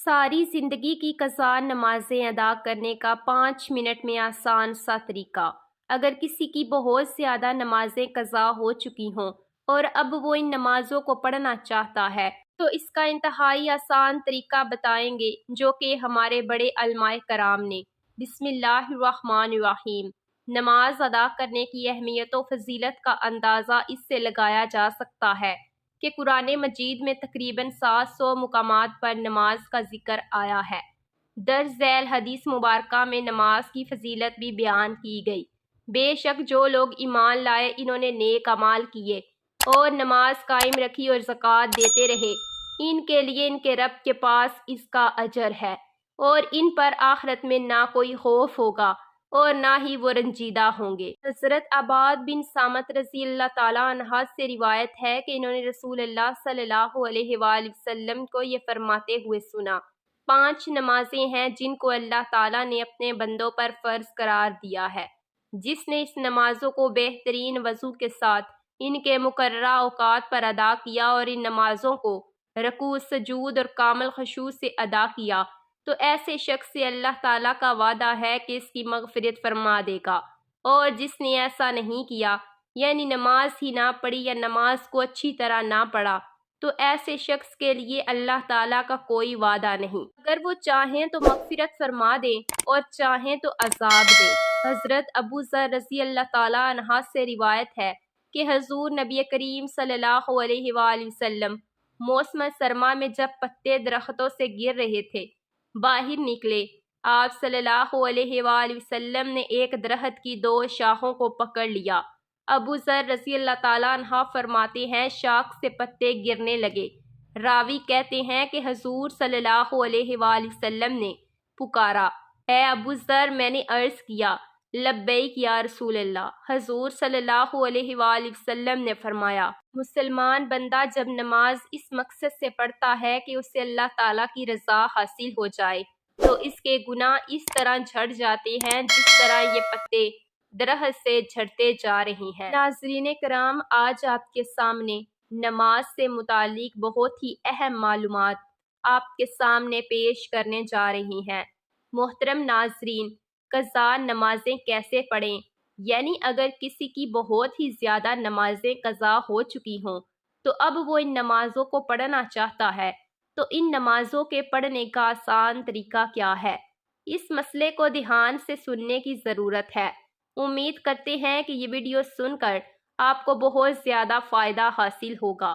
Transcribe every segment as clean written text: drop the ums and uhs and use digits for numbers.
ساری زندگی کی قضا نمازیں ادا کرنے کا 5 منٹ میں آسان سا طریقہ۔ اگر کسی کی بہت زیادہ نمازیں قضا ہو چکی ہوں اور اب وہ ان نمازوں کو پڑھنا چاہتا ہے تو اس کا انتہائی آسان طریقہ بتائیں گے جو کہ ہمارے بڑے علماء کرام نے۔ بسم اللہ الرحمن الرحیم۔ نماز ادا کرنے کی اہمیت و فضیلت کا اندازہ اس سے لگایا جا سکتا ہے کہ قرآن مجید میں تقریباً 700 مقامات پر نماز کا ذکر آیا ہے۔ درج ذیل حدیث مبارکہ میں نماز کی فضیلت بھی بیان کی گئی۔ بے شک جو لوگ ایمان لائے انہوں نے نیک اعمال کیے اور نماز قائم رکھی اور زکوٰۃ دیتے رہے، ان کے لیے ان کے رب کے پاس اس کا اجر ہے اور ان پر آخرت میں نہ کوئی خوف ہوگا اور نہ ہی وہ رنجیدہ ہوں گے۔ حضرت عباد بن صامت رضی اللہ تعالیٰ عنہ سے روایت ہے کہ انہوں نے رسول اللہ صلی اللہ علیہ وآلہ وسلم کو یہ فرماتے ہوئے سنا: 5 نمازیں ہیں جن کو اللہ تعالیٰ نے اپنے بندوں پر فرض قرار دیا ہے۔ جس نے اس نمازوں کو بہترین وضو کے ساتھ ان کے مقررہ اوقات پر ادا کیا اور ان نمازوں کو رکوع، سجود اور کامل خشوع سے ادا کیا تو ایسے شخص سے اللہ تعالیٰ کا وعدہ ہے کہ اس کی مغفرت فرما دے گا، اور جس نے ایسا نہیں کیا یعنی نماز ہی نہ پڑھی یا نماز کو اچھی طرح نہ پڑھا تو ایسے شخص کے لیے اللہ تعالیٰ کا کوئی وعدہ نہیں۔ اگر وہ چاہیں تو مغفرت فرما دیں اور چاہیں تو عذاب دیں۔ حضرت ابو ذر رضی اللہ تعالیٰ عنہ سے روایت ہے کہ حضور نبی کریم صلی اللہ علیہ وآلہ وسلم موسم سرما میں جب پتے درختوں سے گر رہے تھے باہر نکلے۔ آپ صلی اللہ علیہ وآلہ وسلم نے ایک درخت کی 2 شاخوں کو پکڑ لیا۔ ابو ذر رضی اللہ تعالیٰ عنہ فرماتے ہیں شاخ سے پتے گرنے لگے۔ راوی کہتے ہیں کہ حضور صلی اللہ علیہ وآلہ وسلم نے پکارا: اے ابو ذر! میں نے عرض کیا: لبیک یا رسول اللہ۔ حضور صلی اللہ علیہ وآلہ وسلم نے فرمایا: مسلمان بندہ جب نماز اس مقصد سے پڑھتا ہے کہ اسے اللہ تعالیٰ کی رضا حاصل ہو جائے تو اس کے گناہ اس طرح جھڑ جاتے ہیں جس طرح یہ پتے درخت سے جھڑتے جا رہے ہیں۔ ناظرین کرام، آج آپ کے سامنے نماز سے متعلق بہت ہی اہم معلومات آپ کے سامنے پیش کرنے جا رہی ہیں۔ محترم ناظرین، قضا نمازیں کیسے پڑھیں؟ یعنی اگر کسی کی بہت ہی زیادہ نمازیں قضا ہو چکی ہوں تو اب وہ ان نمازوں کو پڑھنا چاہتا ہے تو ان نمازوں کے پڑھنے کا آسان طریقہ کیا ہے؟ اس مسئلے کو دھیان سے سننے کی ضرورت ہے۔ امید کرتے ہیں کہ یہ ویڈیو سن کر آپ کو بہت زیادہ فائدہ حاصل ہوگا۔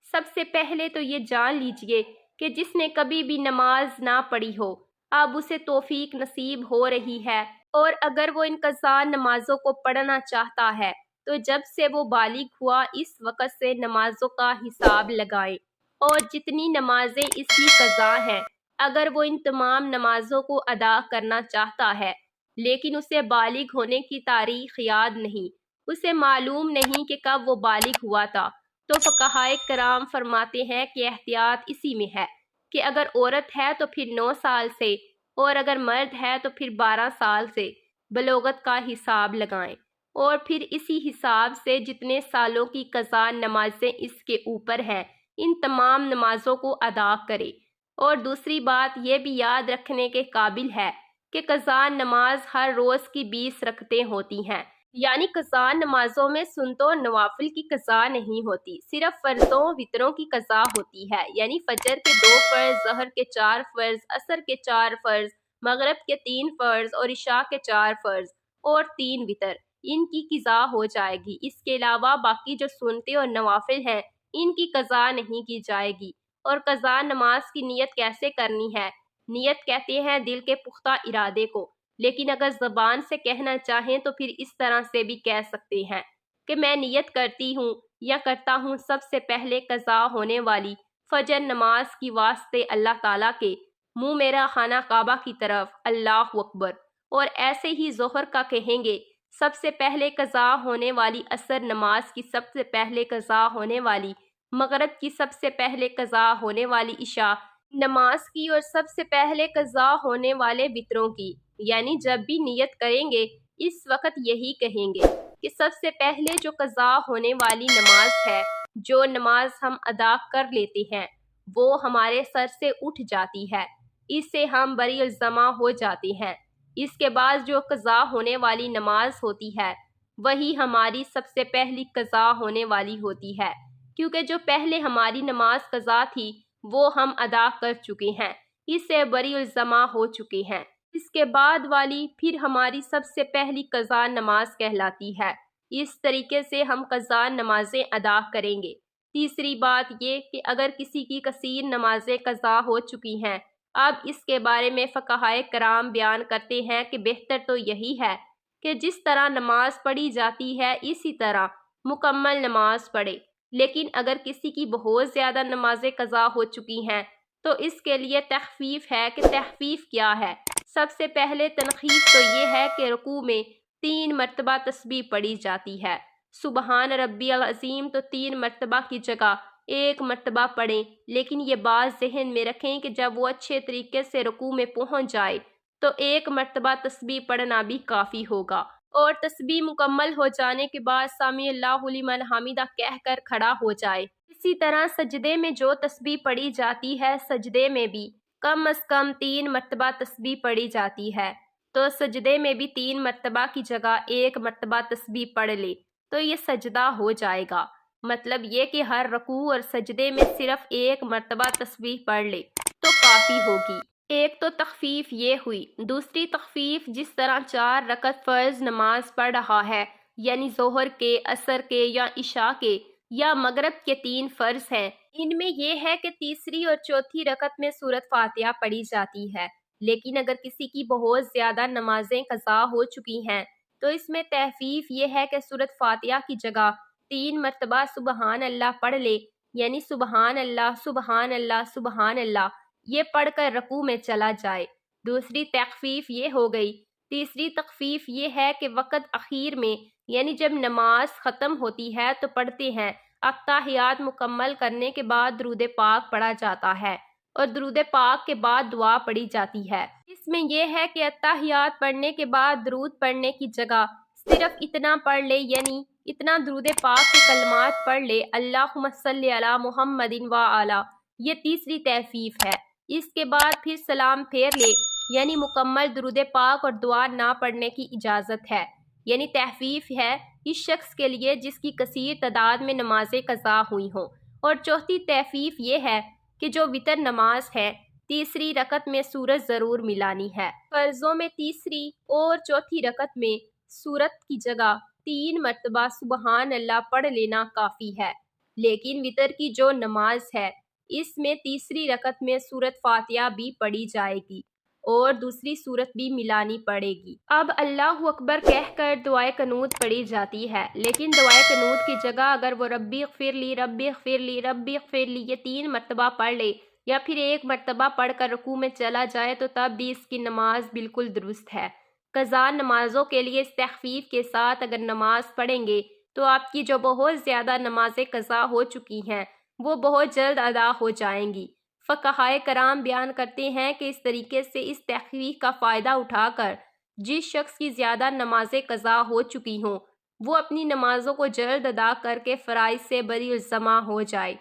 سب سے پہلے تو یہ جان لیجئے کہ جس نے کبھی بھی نماز نہ پڑھی ہو اب اسے توفیق نصیب ہو رہی ہے، اور اگر وہ ان قضا نمازوں کو پڑھنا چاہتا ہے تو جب سے وہ بالغ ہوا اس وقت سے نمازوں کا حساب لگائیں، اور جتنی نمازیں اس کی قضا ہیں اگر وہ ان تمام نمازوں کو ادا کرنا چاہتا ہے لیکن اسے بالغ ہونے کی تاریخ یاد نہیں، اسے معلوم نہیں کہ کب وہ بالغ ہوا تھا، تو فقہائے کرام فرماتے ہیں کہ احتیاط اسی میں ہے کہ اگر عورت ہے تو پھر 9 سال سے اور اگر مرد ہے تو پھر 12 سال سے بلوغت کا حساب لگائیں، اور پھر اسی حساب سے جتنے سالوں کی قضا نمازیں اس کے اوپر ہیں ان تمام نمازوں کو ادا کرے۔ اور دوسری بات یہ بھی یاد رکھنے کے قابل ہے کہ قضا نماز ہر روز کی 20 رکعتیں ہوتی ہیں، یعنی قضا نمازوں میں سنتوں اور نوافل کی قضا نہیں ہوتی، صرف فرضوں وتروں کی قضا ہوتی ہے، یعنی فجر کے 2 فرض، ظہر کے 4 فرض، عصر کے 4 فرض، مغرب کے 3 فرض اور عشاء کے 4 فرض اور 3 وتر، ان کی قضا ہو جائے گی۔ اس کے علاوہ باقی جو سنتے اور نوافل ہیں ان کی قضا نہیں کی جائے گی۔ اور قضا نماز کی نیت کیسے کرنی ہے؟ نیت کہتے ہیں دل کے پختہ ارادے کو، لیکن اگر زبان سے کہنا چاہیں تو پھر اس طرح سے بھی کہہ سکتے ہیں کہ میں نیت کرتی ہوں یا کرتا ہوں سب سے پہلے قضا ہونے والی فجر نماز کی واسطے اللہ تعالیٰ کے منہ میرا خانہ کعبہ کی طرف، اللہ اکبر۔ اور ایسے ہی ظہر کا کہیں گے سب سے پہلے قضا ہونے والی عصر نماز کی، سب سے پہلے قضا ہونے والی مغرب کی، سب سے پہلے قضا ہونے والی عشاء نماز کی، اور سب سے پہلے قضا ہونے والے وتروں کی۔ یعنی جب بھی نیت کریں گے اس وقت یہی کہیں گے کہ سب سے پہلے جو قضا ہونے والی نماز ہے، جو نماز ہم ادا کر لیتے ہیں وہ ہمارے سر سے اٹھ جاتی ہے، اس سے ہم بری الزما ہو جاتے ہیں۔ اس کے بعد جو قضا ہونے والی نماز ہوتی ہے وہی ہماری سب سے پہلی قضا ہونے والی ہوتی ہے، کیونکہ جو پہلے ہماری نماز قضا تھی وہ ہم ادا کر چکے ہیں، اس سے بری الزما ہو چکے ہیں۔ اس کے بعد والی پھر ہماری سب سے پہلی قضا نماز کہلاتی ہے۔ اس طریقے سے ہم قضا نمازیں ادا کریں گے۔ تیسری بات یہ کہ اگر کسی کی کثیر نمازیں قضا ہو چکی ہیں، اب اس کے بارے میں فقہائے کرام بیان کرتے ہیں کہ بہتر تو یہی ہے کہ جس طرح نماز پڑھی جاتی ہے اسی طرح مکمل نماز پڑھے، لیکن اگر کسی کی بہت زیادہ نمازیں قضا ہو چکی ہیں تو اس کے لیے تخفیف ہے کہ تخفیف کیا ہے؟ سب سے پہلے تنخیف تو یہ ہے کہ رکوع میں 3 مرتبہ تسبیح پڑھی جاتی ہے۔ سبحان ربی العظیم تو 3 مرتبہ کی جگہ 1 مرتبہ پڑھیں، لیکن یہ بات ذہن میں رکھیں کہ جب وہ اچھے طریقے سے رکوع میں پہنچ جائے تو 1 مرتبہ تسبیح پڑھنا بھی کافی ہوگا، اور تسبیح مکمل ہو جانے کے بعد سمیع اللہ لمن حمیدہ کہہ کر کھڑا ہو جائے۔ اسی طرح سجدے میں جو تسبیح پڑھی جاتی ہے سجدے میں بھی کم از کم 3 مرتبہ تسبیح پڑھی جاتی ہے، تو سجدے میں بھی 3 مرتبہ کی جگہ 1 مرتبہ تسبیح پڑھ لے تو یہ سجدہ ہو جائے گا۔ مطلب یہ کہ ہر رکوع اور سجدے میں صرف 1 مرتبہ تسبیح پڑھ لے تو کافی ہوگی۔ ایک تو تخفیف یہ ہوئی۔ دوسری تخفیف، جس طرح 4 رکعت فرض نماز پڑھ رہا ہے، یعنی ظہر کے، عصر کے یا عشاء کے یا مغرب کے 3 فرض ہیں، ان میں یہ ہے کہ تیسری اور چوتھی رکعت میں سورۃ فاتحہ پڑھی جاتی ہے، لیکن اگر کسی کی بہت زیادہ نمازیں قضا ہو چکی ہیں تو اس میں تخفیف یہ ہے کہ سورۃ فاتحہ کی جگہ 3 مرتبہ سبحان اللہ پڑھ لے، یعنی سبحان اللہ سبحان اللہ سبحان اللہ، یہ پڑھ کر رکوع میں چلا جائے۔ دوسری تخفیف یہ ہو گئی۔ تیسری تخفیف یہ ہے کہ وقت اخیر میں، یعنی جب نماز ختم ہوتی ہے تو پڑھتے ہیں، اتحیات مکمل کرنے کے بعد درود پاک پڑھا جاتا ہے اور درود پاک کے بعد دعا پڑھی جاتی ہے۔ اس میں یہ ہے کہ اتحیات پڑھنے کے بعد درود پڑھنے کی جگہ صرف اتنا پڑھ لے، یعنی اتنا درود پاک کے کلمات پڑھ لے، اللہم صلی علی محمد و علی، یہ تیسری تخفیف ہے۔ اس کے بعد پھر سلام پھیر لے، یعنی مکمل درود پاک اور دعا نہ پڑھنے کی اجازت ہے، یعنی تخفیف ہے اس شخص کے لیے جس کی کثیر تعداد میں نمازیں قضا ہوئی ہوں۔ اور چوتھی تخفیف یہ ہے کہ جو وتر نماز ہے، تیسری رکعت میں سورت ضرور ملانی ہے۔ فرضوں میں تیسری اور چوتھی رکعت میں سورت کی جگہ 3 مرتبہ سبحان اللہ پڑھ لینا کافی ہے، لیکن وتر کی جو نماز ہے اس میں تیسری رکعت میں سورۃ فاتحہ بھی پڑھی جائے گی اور دوسری سورت بھی ملانی پڑے گی۔ اب اللہ اکبر کہہ کر دعائے قنوت پڑھی جاتی ہے، لیکن دعائے قنوت کی جگہ اگر وہ ربی اغفر لی ربی اغفر لی ربی اغفر لی یہ 3 مرتبہ پڑھ لے یا پھر 1 مرتبہ پڑھ کر رکوع میں چلا جائے تو تب بھی اس کی نماز بالکل درست ہے۔ قضا نمازوں کے لیے اس تخفیف کے ساتھ اگر نماز پڑھیں گے تو آپ کی جو بہت زیادہ نمازیں قضا ہو چکی ہیں وہ بہت جلد ادا ہو جائیں گی۔ فقہائے کرام بیان کرتے ہیں کہ اس طریقے سے اس تخفیف کا فائدہ اٹھا کر جس شخص کی زیادہ نمازیں قضا ہو چکی ہوں وہ اپنی نمازوں کو جلد ادا کر کے فرائض سے بری الزما ہو جائے۔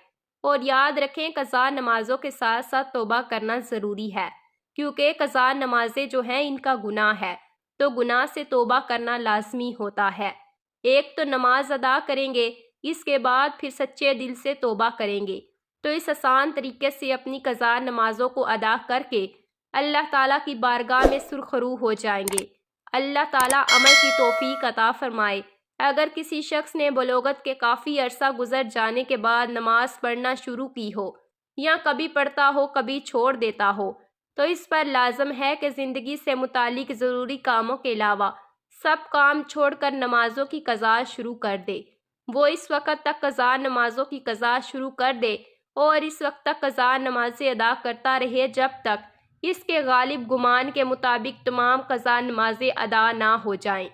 اور یاد رکھیں قضا نمازوں کے ساتھ ساتھ توبہ کرنا ضروری ہے، کیونکہ قضا نمازیں جو ہیں ان کا گناہ ہے، تو گناہ سے توبہ کرنا لازمی ہوتا ہے۔ ایک تو نماز ادا کریں گے، اس کے بعد پھر سچے دل سے توبہ کریں گے، تو اس آسان طریقے سے اپنی قضا نمازوں کو ادا کر کے اللہ تعالیٰ کی بارگاہ میں سرخرو ہو جائیں گے۔ اللہ تعالیٰ عمل کی توفیق عطا فرمائے۔ اگر کسی شخص نے بلوغت کے کافی عرصہ گزر جانے کے بعد نماز پڑھنا شروع کی ہو یا کبھی پڑھتا ہو کبھی چھوڑ دیتا ہو تو اس پر لازم ہے کہ زندگی سے متعلق ضروری کاموں کے علاوہ سب کام چھوڑ کر نمازوں کی قضا شروع کر دے۔ وہ اس وقت تک قضا نمازوں کی قضا شروع کر دے اور اس وقت تک قضا نمازیں ادا کرتا رہے جب تک اس کے غالب گمان کے مطابق تمام قضا نمازیں ادا نہ ہو جائیں۔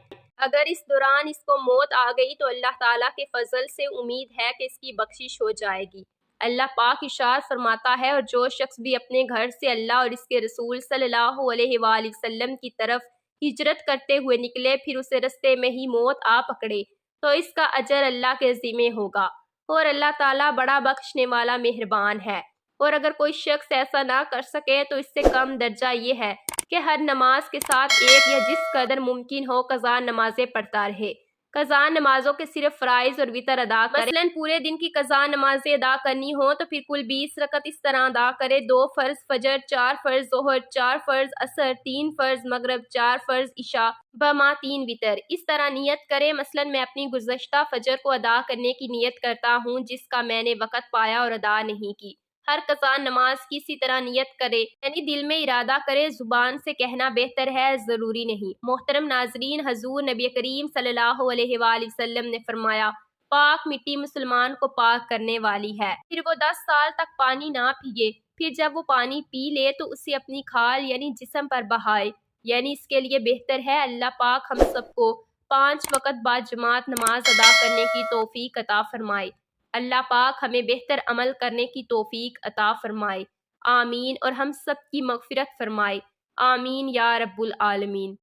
اگر اس دوران اس کو موت آ گئی تو اللہ تعالیٰ کے فضل سے امید ہے کہ اس کی بخشش ہو جائے گی۔ اللہ پاک ارشاد فرماتا ہے، اور جو شخص بھی اپنے گھر سے اللہ اور اس کے رسول صلی اللہ علیہ وآلہ وسلم کی طرف ہجرت کرتے ہوئے نکلے پھر اسے رستے میں ہی موت آ پکڑے تو اس کا اجر اللہ کے ذمہ ہوگا، اور اللہ تعالیٰ بڑا بخشنے والا مہربان ہے۔ اور اگر کوئی شخص ایسا نہ کر سکے تو اس سے کم درجہ یہ ہے کہ ہر نماز کے ساتھ ایک یا جس قدر ممکن ہو قضا نمازیں پڑھتا رہے۔ قضا نمازوں کے صرف فرائض اور وتر ادا کرے، مثلاً پورے دن کی قضا نمازیں ادا کرنی ہوں تو پھر کل 20 رکعت اس طرح ادا کرے: 2 فرض فجر، 4 فرض ظہر، 4 فرض عصر، 3 فرض مغرب، 4 فرض عشاء بما 3 وتر۔ اس طرح نیت کرے، مثلاً میں اپنی گزشتہ فجر کو ادا کرنے کی نیت کرتا ہوں جس کا میں نے وقت پایا اور ادا نہیں کی۔ ہر قضا نماز کی اسی طرح نیت کرے، یعنی دل میں ارادہ کرے، زبان سے کہنا بہتر ہے، ضروری نہیں۔ محترم ناظرین، حضور نبی کریم صلی اللہ علیہ وآلہ وسلم نے فرمایا، پاک مٹی مسلمان کو پاک کرنے والی ہے۔ پھر وہ 10 سال تک پانی نہ پیے، پھر جب وہ پانی پی لے تو اسے اپنی کھال یعنی جسم پر بہائے، یعنی اس کے لیے بہتر ہے اللہ پاک ہم سب کو 5 وقت بعد جماعت نماز ادا کرنے کی توفیق عطا فرمائے۔ اللہ پاک ہمیں بہتر عمل کرنے کی توفیق عطا فرمائے، آمین، اور ہم سب کی مغفرت فرمائے، آمین یا رب العالمین۔